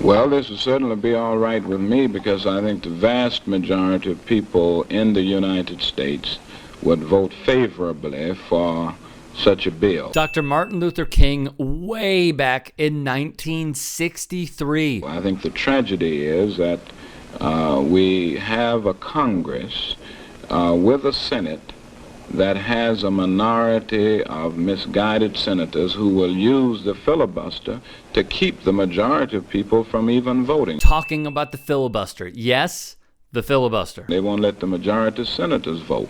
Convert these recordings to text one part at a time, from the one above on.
Well, this would certainly be all right with me because I think the vast majority of people in the United States would vote favorably for such a bill. Dr. Martin Luther King, way back in 1963. I think the tragedy is that we have a Congress with a Senate that has a minority of misguided senators who will use the filibuster to keep the majority of people from even voting. Talking about the filibuster. Yes, the filibuster. They won't let the majority of senators vote.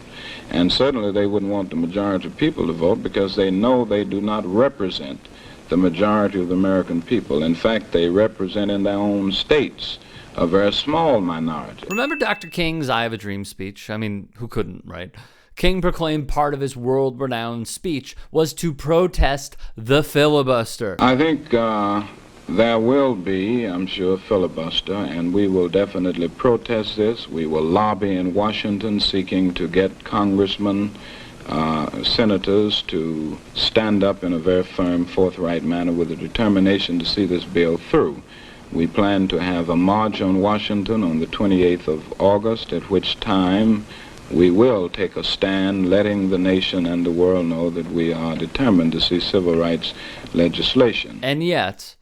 And certainly they wouldn't want the majority of people to vote because they know they do not represent the majority of the American people. In fact, they represent in their own states a very small minority. Remember Dr. King's I Have a Dream speech? I mean, who couldn't, right? King proclaimed part of his world-renowned speech was to protest the filibuster. I think there will be, I'm sure, filibuster, and we will definitely protest this. We will lobby in Washington seeking to get congressmen, senators to stand up in a very firm, forthright manner with a determination to see this bill through. We plan to have a march on Washington on the 28th of August, at which time we will take a stand, letting the nation and the world know that we are determined to see civil rights legislation. And yet,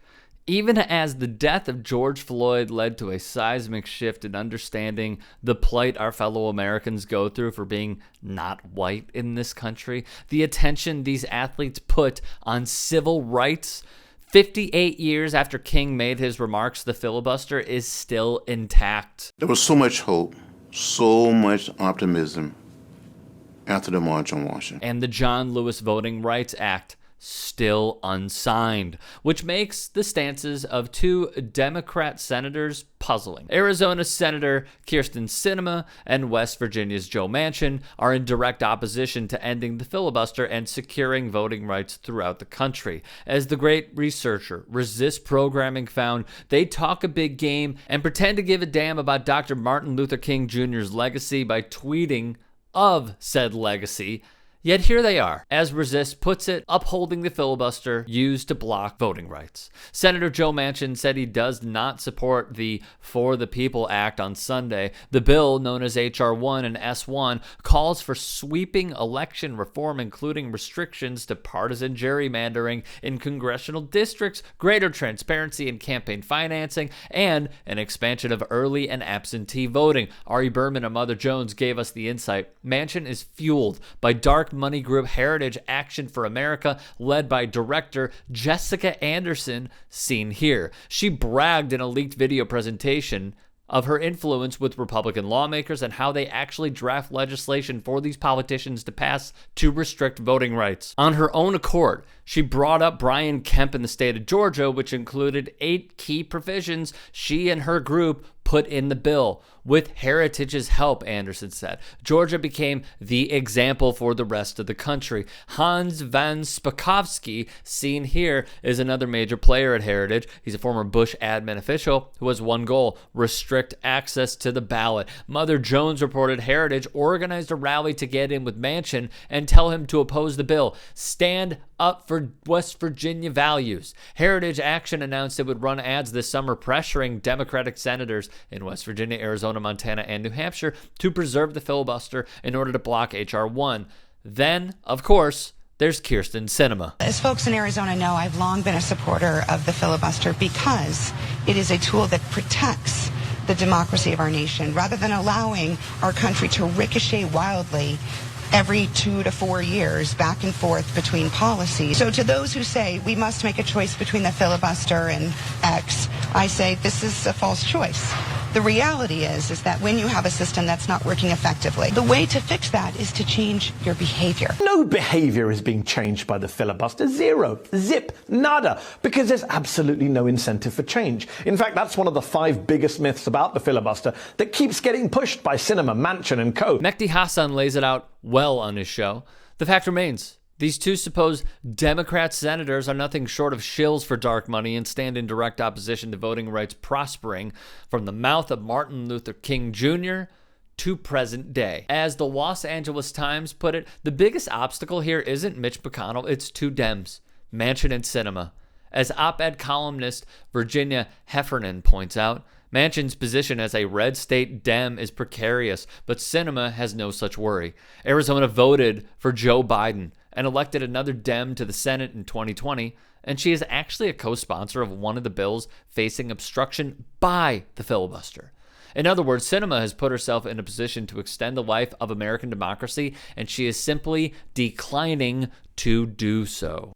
even as the death of George Floyd led to a seismic shift in understanding the plight our fellow Americans go through for being not white in this country, the attention these athletes put on civil rights 58 years after King made his remarks, the filibuster is still intact. There was so much hope, so much optimism after the March on Washington. And the John Lewis Voting Rights Act still unsigned, which makes the stances of two Democrat senators puzzling. Arizona Senator Kyrsten Sinema and West Virginia's Joe Manchin are in direct opposition to ending the filibuster and securing voting rights throughout the country. As the great researcher Resist Programming found, they talk a big game and pretend to give a damn about Dr. Martin Luther King Jr.'s legacy by tweeting of said legacy. Yet here they are, as Resist puts it, upholding the filibuster used to block voting rights. Senator Joe Manchin said he does not support the For the People Act on Sunday. The bill, known as H.R. 1 and S1, calls for sweeping election reform, including restrictions to partisan gerrymandering in congressional districts, greater transparency in campaign financing, and an expansion of early and absentee voting. Ari Berman and Mother Jones gave us the insight. Manchin is fueled by dark money group Heritage Action for America, led by director Jessica Anderson, seen here. She bragged in a leaked video presentation of her influence with Republican lawmakers and how they actually draft legislation for these politicians to pass to restrict voting rights. On her own accord, she brought up Brian Kemp in the state of Georgia, which included 8 key provisions she and her group put in the bill. With Heritage's help, Anderson said, Georgia became the example for the rest of the country. Hans van Spakovsky, seen here, is another major player at Heritage. He's a former Bush admin official who has one goal: restrict access to the ballot. Mother Jones reported Heritage organized a rally to get in with Manchin and tell him to oppose the bill. Stand up for West Virginia values. Heritage Action announced it would run ads this summer pressuring Democratic senators in West Virginia, Arizona, Montana, and New Hampshire to preserve the filibuster in order to block H.R. 1. Then, of course, there's Kyrsten Sinema. As folks in Arizona know, I've long been a supporter of the filibuster because it is a tool that protects the democracy of our nation rather than allowing our country to ricochet wildly every 2 to 4 years back and forth between policies. So to those who say we must make a choice between the filibuster and X, I say this is a false choice. The reality is that when you have a system that's not working effectively, the way to fix that is to change your behavior. No behavior is being changed by the filibuster. Zero. Zip. Nada. Because there's absolutely no incentive for change. In fact, that's one of the 5 biggest myths about the filibuster that keeps getting pushed by Sinema, Manchin, and co. Mehdi Hasan lays it out well on his show. The fact remains, these two supposed Democrat senators are nothing short of shills for dark money and stand in direct opposition to voting rights prospering from the mouth of Martin Luther King Jr. to present day. As the Los Angeles Times put it, the biggest obstacle here isn't Mitch McConnell, it's 2 Dems, Manchin and Sinema. As op-ed columnist Virginia Heffernan points out, Manchin's position as a red state Dem is precarious, but Sinema has no such worry. Arizona voted for Joe Biden and elected another Dem to the Senate in 2020, and she is actually a co-sponsor of one of the bills facing obstruction by the filibuster. In other words, Sinema has put herself in a position to extend the life of American democracy, and she is simply declining to do so.